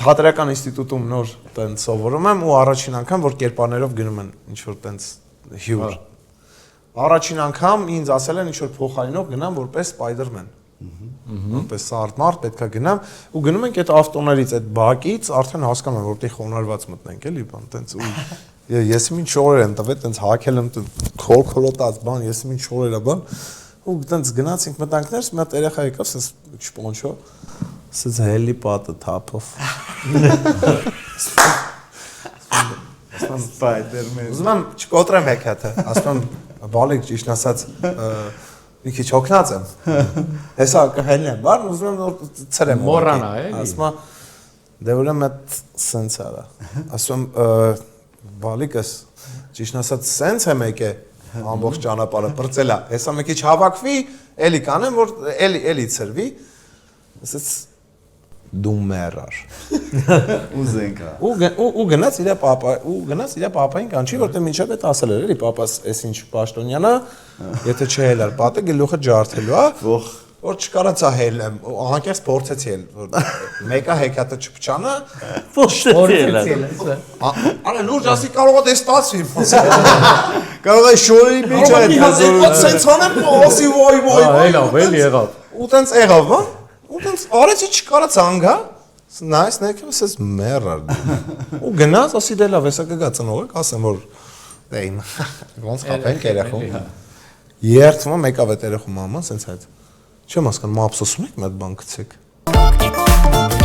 թատերական ինստիտուտում նոր տենց սովորում եմ ու առաջին անգամ որ կերպարներով գնում են ինչ որ տենց հյուր։ Առաջին անգամ ինձ ասել են ինչ որ փոխարինող գնամ որպես Spider-Man։ Որպես սարդմարդ պետքա գնամ ու գնում ենք այդ ավտոներից այդ բակից արդեն հասկանում եմ որտեղ խոնարհված մտնենք էլի բան տենց ու ես ինչ շորեր եմ տվել տենց հակել եմ քոլքոլոտած բան ես ինչ շորեր եմ բան ու տենց գնացինք մտանք ներս մի հատ երեխա եկավ սենց շպոնչո սենց հելի պատը թափով Spider-Man ուզում եմ չկոտրեմ հեքիաթը ասում եմ բալիկ ճիշտ ասած մի քիչ հոգնած եմ հեսա կհելնեմ բան ուզում եմ նոր ցրեմ մոռանա էլի ասում եմ դե ուրեմն այդ սենց արա ասում եմ բալիկս ճիշտ ասած սենց եմ եկե ամբողջ ճանապարհը բրծելա հեսա մի քիչ հավաքվի էլի կանեմ որ էլի ցրվի ասած դու մեռար ուզենքա ու գնաց իր պապային կանչի որտեղ մինչև այդ ասել էր էլի պապաս էս ինչ պաշտոնյանա եթե չհելար պատը գլուխը ջարդելու հա որ չկարացա հելեմ անկեղծ փորձեցի էլ որ մեկը հեքիաթը չփչանա արա լուրջ ասի կարող է դե ստացվի կարող է շորի մեջ այդ սենց անեմ ասի ոյ եղավ էլի եղավ ու տենց եղավ բա ու տենց արեցի չկարացա անգա նայես ներքև ասես մեռար ու գնաց ասի դե լավ հեսա կգա ծնողեք ասեմ որ դե իմ ոնց խափենք երախում երթվում եկավ այդ երախում մաման սենց այդ չեմ հասկանում ափսոսում եք մի հատ բան գցեք